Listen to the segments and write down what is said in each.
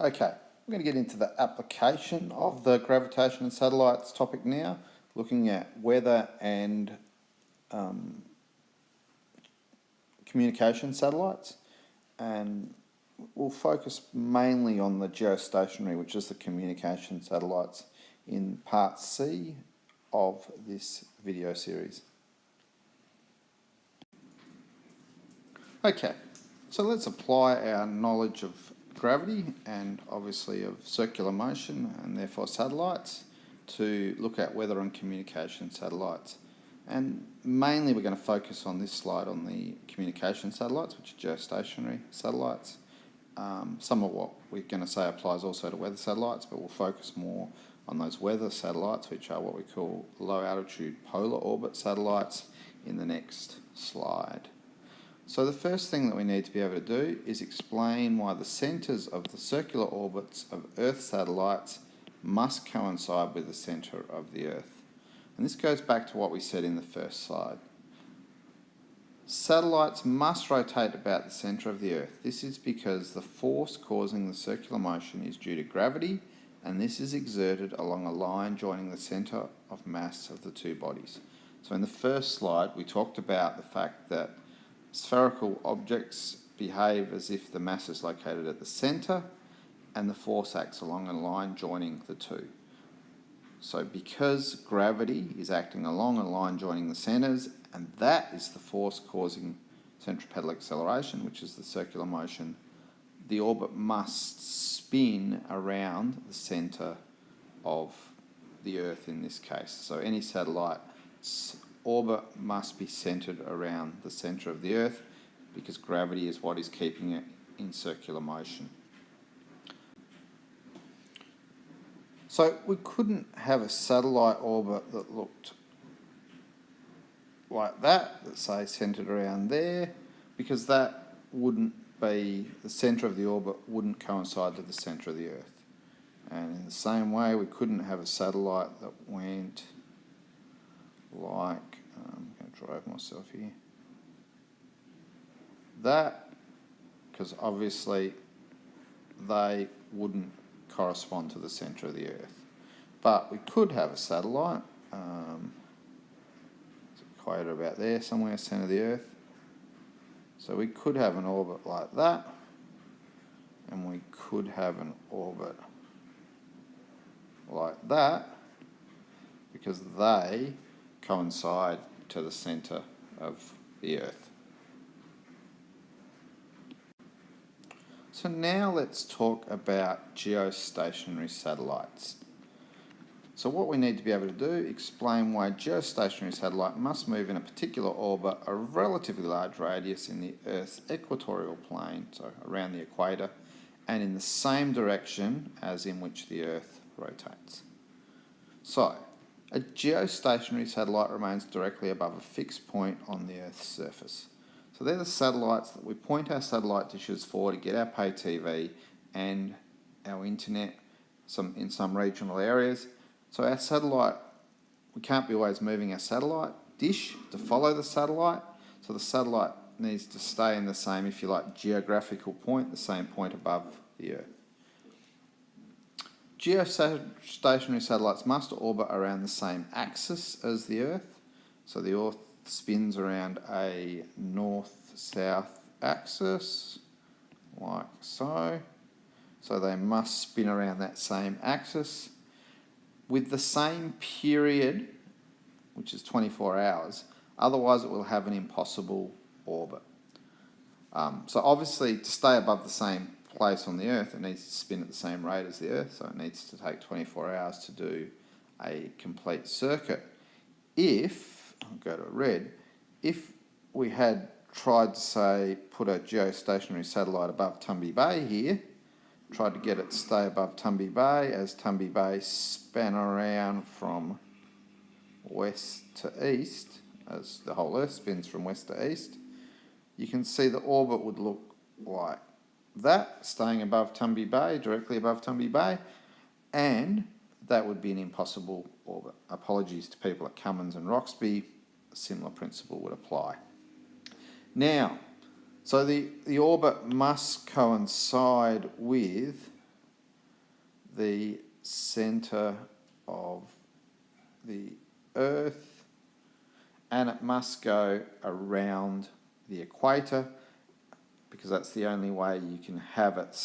Okay, I'm going to get into the application of the gravitation and satellites topic now, looking at weather and communication satellites, and we'll focus mainly on the geostationary, which is the communication satellites, in part C of this video series. Okay, so let's apply our knowledge of gravity and obviously of circular motion and therefore satellites to look at weather and communication satellites. And mainly we're going to focus on this slide on the communication satellites, which are geostationary satellites. Some of what we're going to say applies also to weather satellites, but we'll focus more on those weather satellites, which are what we call low altitude polar orbit satellites, in the next slide. So the first thing that we need to be able to do is explain why the centres of the circular orbits of Earth satellites must coincide with the centre of the Earth. And this goes back to what we said in the first slide. Satellites must rotate about the centre of the Earth. This is because the force causing the circular motion is due to gravity, and this is exerted along a line joining the centre of mass of the two bodies. So in the first slide we talked about the fact that spherical objects behave as if the mass is located at the centre and the force acts along a line joining the two. So because gravity is acting along a line joining the centres, and that is the force causing centripetal acceleration, which is the circular motion, the orbit must spin around the centre of the Earth in this case. So any satellite's orbit must be centred around the centre of the Earth because gravity is what is keeping it in circular motion. So we couldn't have a satellite orbit that looked like that, say centred around there, because that wouldn't be, the centre of the orbit wouldn't coincide with the centre of the Earth. And in the same way, we couldn't have a satellite that went like, I'm going to drive myself here, that, because obviously they wouldn't correspond to the centre of the Earth. But we could have a satellite, it's equator about there somewhere, centre of the Earth. So we could have an orbit like that, and we could have an orbit like that, because they coincide to the centre of the Earth. So now let's talk about geostationary satellites. So what we need to be able to do, explain why a geostationary satellite must move in a particular orbit a relatively large radius in the Earth's equatorial plane, so around the equator, and in the same direction as in which the Earth rotates. So, a geostationary satellite remains directly above a fixed point on the Earth's surface. So they're the satellites that we point our satellite dishes for to get our pay TV and our internet in some regional areas. So our satellite, we can't be always moving our satellite dish to follow the satellite. So the satellite needs to stay in the same, if you like, geographical point, the same point above the Earth. Geostationary satellites must orbit around the same axis as the Earth. So the Earth spins around a north-south axis, like so. So they must spin around that same axis with the same period, which is 24 hours. Otherwise, it will have an impossible orbit. So obviously, to stay above the same place on the Earth, it needs to spin at the same rate as the Earth, so it needs to take 24 hours to do a complete circuit. If, I'll go to red, if we had tried to, say, put a geostationary satellite above Tumby Bay here, tried to get it to stay above Tumby Bay as Tumby Bay span around from west to east, as the whole Earth spins from west to east, you can see the orbit would look like that, staying above Tumby Bay, directly above Tumby Bay, and that would be an impossible orbit. Apologies to people at Cummins and Roxby, a similar principle would apply. Now, so the orbit must coincide with the centre of the Earth, and it must go around the equator, because that's the only way you can have it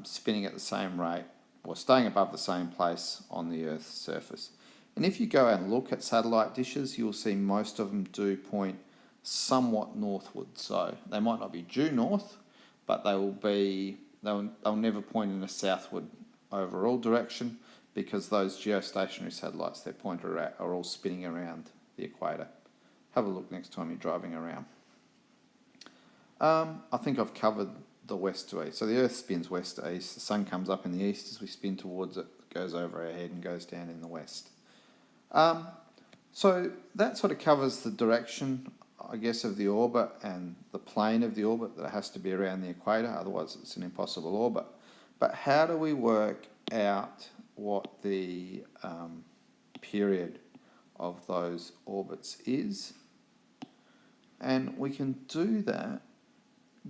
spinning at the same rate or staying above the same place on the Earth's surface. And if you go and look at satellite dishes, you'll see most of them do point somewhat northward. So they might not be due north, but they'll never point in a southward overall direction, because those geostationary satellites they're pointed at are all spinning around the equator. Have a look next time you're driving around. I think I've covered the west to east. So the Earth spins west to east. The sun comes up in the east as we spin towards it, goes over our head and goes down in the west. So that sort of covers the direction, I guess, of the orbit and the plane of the orbit, that it has to be around the equator, otherwise it's an impossible orbit. But how do we work out what the period of those orbits is? And we can do that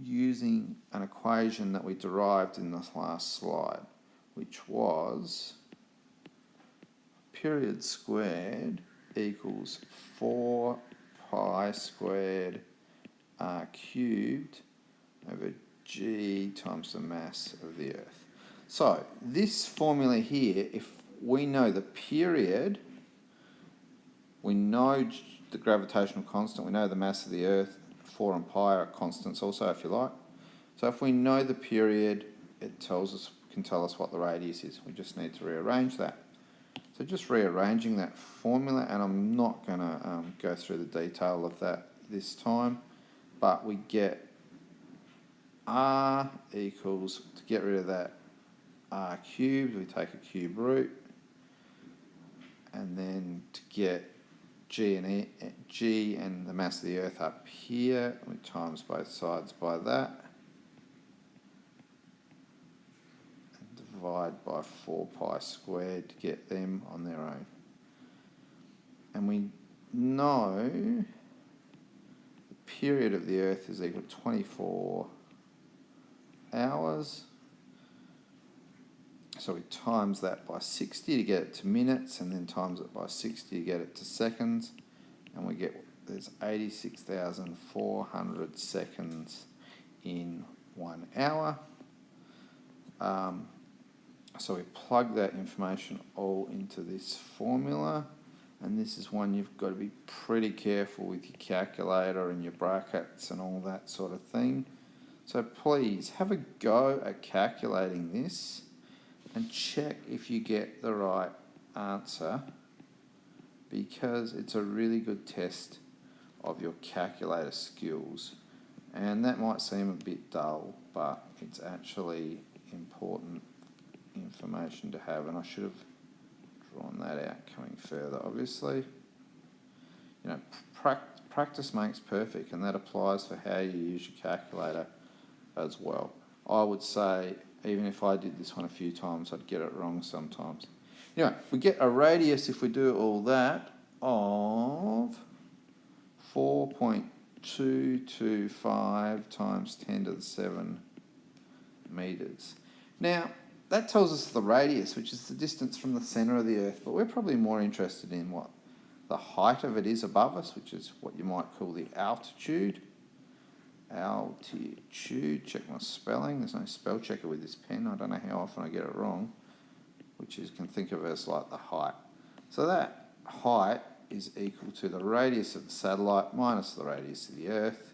using an equation that we derived in this last slide, which was period squared equals 4 pi squared r cubed over g times the mass of the Earth. So this formula here, if we know the period, we know the gravitational constant, we know the mass of the Earth, 4 and pi are constants also, if you like. So if we know the period, it can tell us what the radius is. We just need to rearrange that. So just rearranging that formula, and I'm not going to go through the detail of that this time, but we get r equals, to get rid of that r cubed, we take a cube root, and then to get G and the mass of the Earth up here, we times both sides by that, and divide by 4 pi squared to get them on their own. And we know the period of the Earth is equal to 24 hours. So we times that by 60 to get it to minutes, and then times it by 60 to get it to seconds, and we get, there's 86,400 seconds in 1 hour. So we plug that information all into this formula, and this is one you've got to be pretty careful with your calculator and your brackets and all that sort of thing. So please have a go at calculating this and check if you get the right answer, because it's a really good test of your calculator skills. And that might seem a bit dull, but it's actually important information to have, and I should have drawn that out coming further, obviously. You know, practice makes perfect, and that applies for how you use your calculator as well. I would say, even if I did this one a few times, I'd get it wrong sometimes. Anyway, we get a radius, if we do all that, of 4.225 times 10 to the 7 metres. Now, that tells us the radius, which is the distance from the centre of the Earth, but we're probably more interested in what the height of it is above us, which is what you might call the altitude. Altitude, check my spelling, there's no spell checker with this pen, I don't know how often I get it wrong, which is, can think of as like the height. So that height is equal to the radius of the satellite minus the radius of the Earth,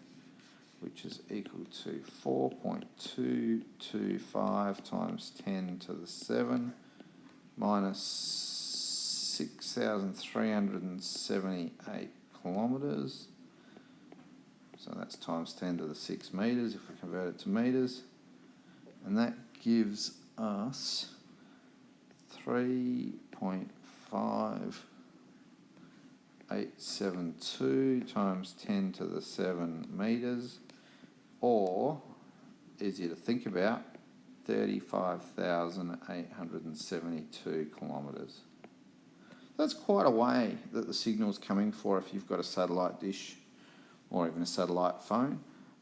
which is equal to 4.225 times 10 to the 7 minus 6,378 kilometres. So that's times 10 to the 6 metres if we convert it to metres. And that gives us 3.5872 times 10 to the 7 metres, or, easier to think about, 35,872 kilometres. That's quite a way that the signal's coming for if you've got a satellite dish or even a satellite phone.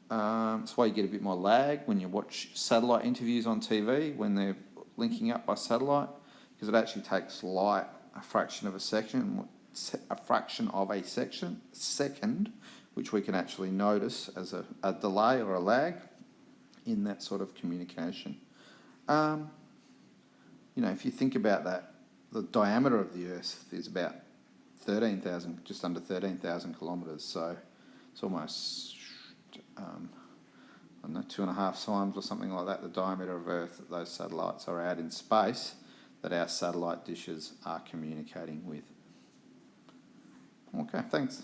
That's why you get a bit more lag when you watch satellite interviews on TV, when they're linking up by satellite, because it actually takes light a fraction of a second, second, which we can actually notice as a delay or a lag in that sort of communication. If you think about that, the diameter of the Earth is about 13,000, just under 13,000 kilometres. So it's almost, 2.5 times or something like that, the diameter of Earth that those satellites are out in space that our satellite dishes are communicating with. Okay, thanks.